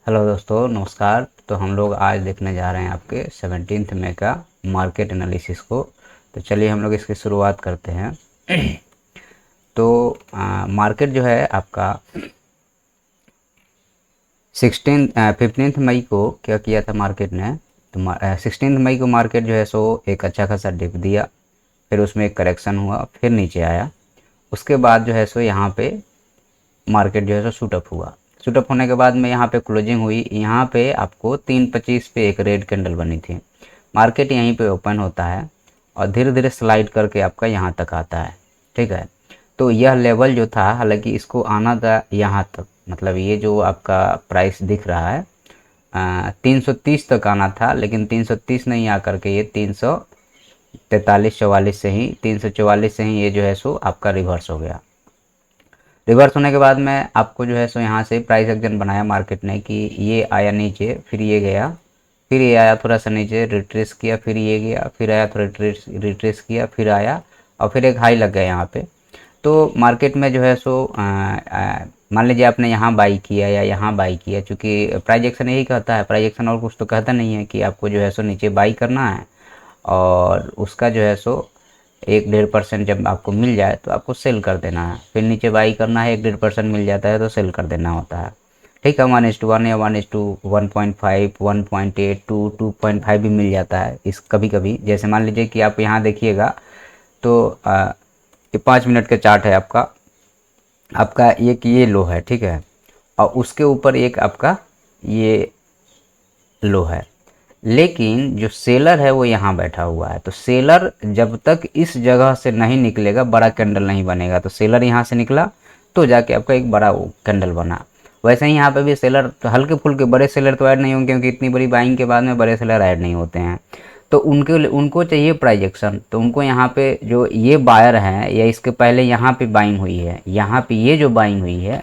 Hello दोस्तों, नमस्कार। तो हम लोग आज देखने जा रहे हैं आपके 17 मई का मार्केट एनालिसिस को। तो चलिए हम लोग इसकी शुरुआत करते हैं। तो मार्केट जो है आपका 15 मई को क्या किया था मार्केट ने। तो 16 मई को मार्केट जो है सो एक अच्छा खासा डिप दिया, फिर उसमें एक करेक्शन हुआ, फिर नीचे आया। उसके बाद जो है सो यहाँ पे मार्केट जो है सो शूटअप हुआ। शूटअप होने के बाद में यहाँ पे क्लोजिंग हुई। यहाँ पे आपको 3:25 पे एक रेड कैंडल बनी थी। मार्केट यहीं पे ओपन होता है और धीरे धीरे स्लाइड करके आपका यहाँ तक आता है। ठीक है, तो यह लेवल जो था, हालांकि इसको आना था यहाँ तक, मतलब ये जो आपका प्राइस दिख रहा है 330 तक आना था, लेकिन 330 नहीं आकर के ये 343-44 से ही 344 से ही ये जो है सो आपका रिवर्स हो गया। रिवर्स होने के बाद में आपको जो है सो यहाँ से प्राइस एक्शन बनाया मार्केट ने कि ये आया नीचे, फिर ये गया, फिर ये आया थोड़ा सा नीचे रिट्रेस किया, फिर ये गया, फिर आया थोड़ा रिट्रेस किया, फिर आया और फिर एक हाई लग गया यहाँ पे। तो मार्केट में जो है सो मान लीजिए आपने यहाँ बाई किया या यहाँ बाई किया, चूँकि प्राइस एक्शन यही कहता है, प्राइस एक्शन और कुछ तो कहता नहीं है कि आपको जो है सो नीचे बाई करना है और उसका जो है सो 1-1.5% जब आपको मिल जाए तो आपको सेल कर देना है, फिर नीचे बाई करना है, 1-1.5% मिल जाता है तो सेल कर देना होता है। ठीक है, 1:1 या 1:1.5, 1.8, 2.5 भी मिल जाता है इस कभी कभी। जैसे मान लीजिए कि आप यहाँ देखिएगा तो ये 5 मिनट का चार्ट है आपका। आपका एक ये लो है, ठीक है, और उसके ऊपर एक आपका ये लो है, लेकिन जो सेलर है वो यहाँ बैठा हुआ है। तो सेलर जब तक इस जगह से नहीं निकलेगा, बड़ा कैंडल नहीं बनेगा। तो सेलर यहाँ से निकला तो जाके आपका एक बड़ा कैंडल बना। वैसे ही यहाँ पे भी सेलर तो हल्के फुल्के, बड़े सेलर तो ऐड नहीं होंगे क्योंकि इतनी बड़ी बाइंग के बाद में बड़े सेलर ऐड नहीं होते हैं। तो उनको चाहिए प्राइस एक्शन। तो उनको यहाँ पे जो ये बायर हैं या इसके पहले यहाँ पे बाइंग हुई है, यहाँ पे ये जो बाइंग हुई है,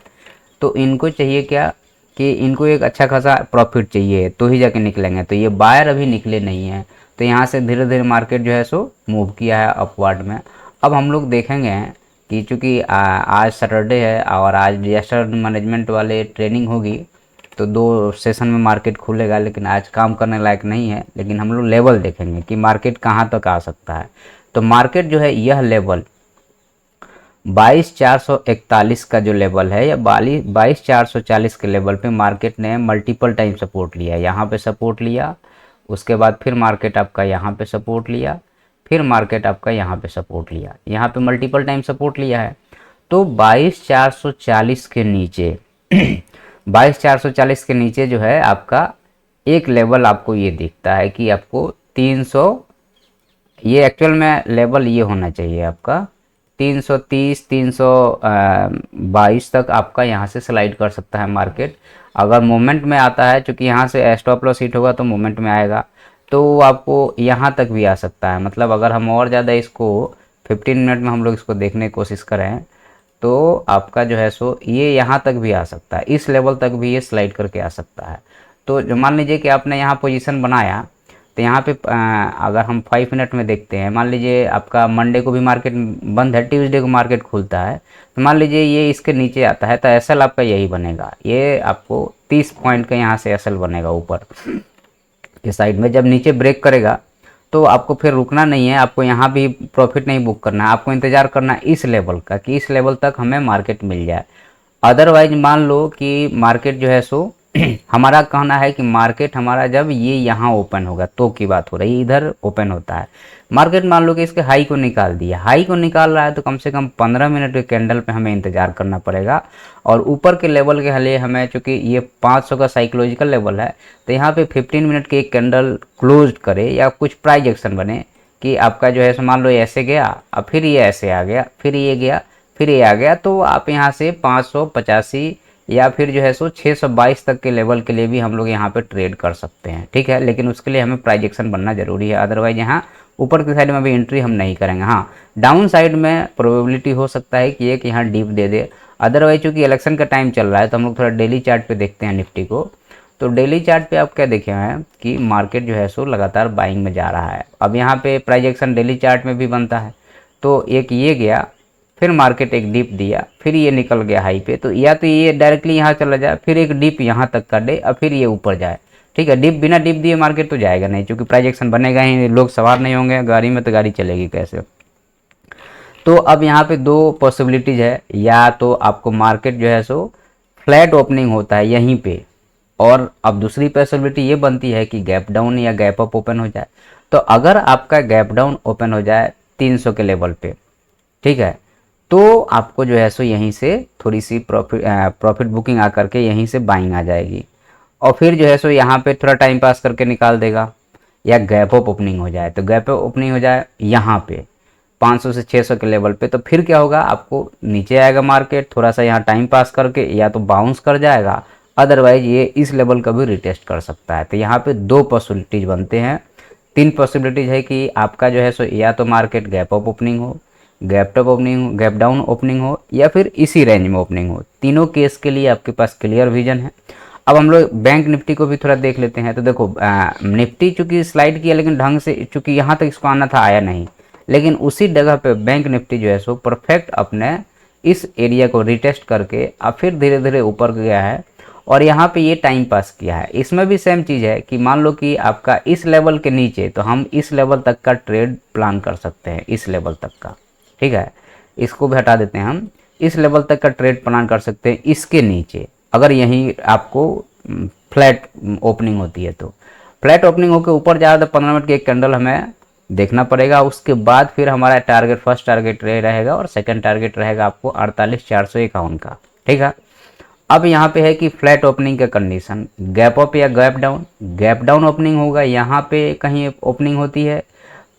तो इनको चाहिए क्या कि इनको एक अच्छा खासा प्रॉफिट चाहिए तो ही जाके निकलेंगे। तो ये बायर अभी निकले नहीं हैं, तो यहाँ से धीरे धीरे मार्केट जो है सो मूव किया है अपवर्ड में। अब हम लोग देखेंगे कि चूँकि आज सैटरडे है और आज डिजास्टर मैनेजमेंट वाले ट्रेनिंग होगी, तो 2 सेशन में मार्केट खुलेगा, लेकिन आज काम करने लायक नहीं है। लेकिन हम लोग लेवल देखेंगे कि मार्केट कहाँ तक आ सकता है। तो मार्केट जो है यह लेवल 22,441 का जो लेवल है या 22,440 के लेवल पे मार्केट ने मल्टीपल टाइम सपोर्ट लिया। यहाँ पे सपोर्ट लिया, उसके बाद फिर मार्केट आपका यहाँ पे सपोर्ट लिया, फिर मार्केट आपका यहाँ पे सपोर्ट लिया, यहाँ पे मल्टीपल टाइम सपोर्ट लिया है। तो 22,440 के नीचे 22,440 के नीचे जो है आपका एक लेवल आपको ये दिखता है कि आपको 300, ये एक्चुअल में लेवल ये होना चाहिए आपका 330, 322 तक आपका यहाँ से स्लाइड कर सकता है मार्केट। अगर मोमेंट में आता है, चूँकि यहाँ से स्टॉप लॉस हिट होगा तो मोमेंट में आएगा, तो वो आपको यहाँ तक भी आ सकता है। मतलब अगर हम और ज़्यादा इसको 15 मिनट में हम लोग इसको देखने की कोशिश करें तो आपका जो है सो ये यहाँ तक भी आ सकता है, इस लेवल तक भी ये स्लाइड करके आ सकता है। तो जो मान लीजिए कि आपने यहाँ पोजीशन बनाया, तो यहाँ पे अगर हम 5 मिनट में देखते हैं, मान लीजिए आपका मंडे को भी मार्केट बंद है, ट्यूसडे को मार्केट खुलता है, तो मान लीजिए ये इसके नीचे आता है तो एसएल आपका यही बनेगा। ये आपको 30 पॉइंट का यहाँ से एसएल बनेगा ऊपर के साइड में। जब नीचे ब्रेक करेगा तो आपको फिर रुकना नहीं है, आपको यहाँ भी प्रॉफिट नहीं बुक करना है, आपको इंतज़ार करना है इस लेवल का कि इस लेवल तक हमें मार्केट मिल जाए। अदरवाइज मान लो कि मार्केट जो है सो हमारा कहना है कि मार्केट हमारा जब ये यहाँ ओपन होगा तो की बात हो रही है, इधर ओपन होता है मार्केट, मान लो कि इसके हाई को निकाल दिया, हाई को निकाल रहा है तो कम से कम 15 मिनट के कैंडल पे हमें इंतजार करना पड़ेगा। और ऊपर के लेवल के लिए हमें, चूँकि ये 500 का साइकोलॉजिकल लेवल है, तो यहाँ पे 15 मिनट के एक कैंडल क्लोज करे या कुछ प्राइस एक्शन बने कि आपका जो है सो मान लो ऐसे गया, अब फिर ये ऐसे आ गया, फिर ये गया, फिर ये आ गया, तो आप यहाँ से 585 या फिर जो है सो 622 तक के लेवल के लिए भी हम लोग यहाँ पे ट्रेड कर सकते हैं। ठीक है, लेकिन उसके लिए हमें प्राइस एक्शन बनना जरूरी है, अदरवाइज यहाँ ऊपर की साइड में भी एंट्री हम नहीं करेंगे। हाँ, डाउन साइड में प्रोबेबिलिटी हो सकता है कि एक यहाँ डीप दे दे। अदरवाइज चूँकि इलेक्शन का टाइम चल रहा है तो हम लोग थोड़ा डेली चार्ट पे देखते हैं निफ्टी को। तो डेली चार्ट पे आप क्या देखे हैं कि मार्केट जो है सो लगातार बाइंग में जा रहा है। अब यहाँ पे प्राइस एक्शन डेली चार्ट में भी बनता है, तो एक ये गया, फिर मार्केट एक डिप दिया, फिर ये निकल गया हाई पे, तो या तो ये डायरेक्टली यहाँ चला जाए, फिर एक डिप यहाँ तक का दे और फिर ये ऊपर जाए। ठीक है, डिप बिना डिप दिए मार्केट तो जाएगा नहीं, क्योंकि प्राइस एक्शन बनेगा ही, लोग सवार नहीं होंगे गाड़ी में तो गाड़ी चलेगी कैसे। तो अब यहाँ पे दो पॉसिबिलिटीज है, या तो आपको मार्केट जो है सो फ्लैट ओपनिंग होता है यहीं पे, और अब दूसरी पॉसिबिलिटी ये बनती है कि गैप डाउन या गैप अप ओपन हो जाए। तो अगर आपका गैप डाउन ओपन हो जाए 300 के लेवल पे, ठीक है, तो आपको जो है सो यहीं से थोड़ी सी प्रॉफिट बुकिंग आकर के यहीं से बाइंग आ जाएगी, और फिर जो है सो यहाँ पे थोड़ा टाइम पास करके निकाल देगा। या गैप अप ओपनिंग हो जाए, तो गैप अप ओपनिंग हो जाए यहाँ पे 500 से 600 के लेवल पे, तो फिर क्या होगा, आपको नीचे आएगा मार्केट, थोड़ा सा यहाँ टाइम पास करके या तो बाउंस कर जाएगा, अदरवाइज ये इस लेवल का भी रिटेस्ट कर सकता है। तो यहाँ पे दो पॉसिबिलिटीज बनते हैं, तीन पॉसिबिलिटीज है कि आपका जो है सो या तो मार्केट गैप अप ओपनिंग हो, गैप टॉप ओपनिंग हो, गैप डाउन ओपनिंग हो, या फिर इसी रेंज में ओपनिंग हो। तीनों केस के लिए आपके पास क्लियर विजन है। अब हम लोग बैंक निफ्टी को भी थोड़ा देख लेते हैं। तो देखो निफ्टी चूंकि स्लाइड किया, लेकिन ढंग से चूंकि यहाँ तक इसको आना था आया नहीं, लेकिन उसी जगह पे बैंक निफ्टी जो है सो परफेक्ट अपने इस एरिया को रिटेस्ट करके अब फिर धीरे धीरे ऊपर गया है, और यहाँ पे ये टाइम पास किया है। इसमें भी सेम चीज़ है कि मान लो कि आपका इस लेवल के नीचे, तो हम इस लेवल तक का ट्रेड प्लान कर सकते हैं, इस लेवल तक का। ठीक है, इसको भी हटा देते हैं, हम इस लेवल तक का ट्रेड प्लान कर सकते हैं इसके नीचे, अगर यहीं आपको फ्लैट ओपनिंग होती है। तो फ्लैट ओपनिंग होकर ऊपर जा रहा है तो 15 मिनट की एक कैंडल हमें देखना पड़ेगा। उसके बाद फिर हमारा टारगेट, फर्स्ट टारगेट रहेगा और सेकंड टारगेट रहेगा आपको 48,451 का। ठीक है, अब यहाँ पे है कि फ्लैट ओपनिंग का कंडीशन, गैप अप या gap down. Gap down opening होगा, यहाँ पे कहीं ओपनिंग होती है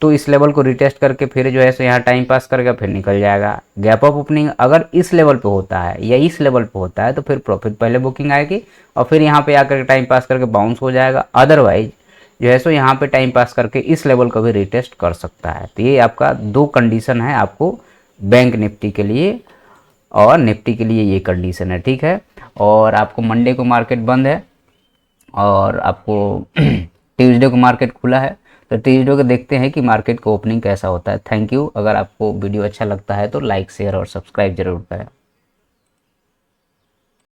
तो इस लेवल को रिटेस्ट करके फिर जो है सो यहाँ टाइम पास करके फिर निकल जाएगा। गैप अप ओपनिंग अगर इस लेवल पे होता है या इस लेवल पे होता है तो फिर प्रॉफिट पहले बुकिंग आएगी और फिर यहाँ पे आकर टाइम पास करके बाउंस हो जाएगा। अदरवाइज जो है सो यहाँ पे टाइम पास करके इस लेवल को भी रिटेस्ट कर सकता है। तो ये आपका दो कंडीशन है आपको बैंक निफ्टी के लिए, और निफ्टी के लिए ये कंडीशन है। ठीक है, और आपको मंडे को मार्केट बंद है और आपको ट्यूसडे को मार्केट खुला है। तो ट्यूसडे को देखते हैं कि मार्केट का ओपनिंग कैसा होता है। Thank you. अगर आपको वीडियो अच्छा लगता है तो लाइक, शेयर और सब्सक्राइब जरूर करें।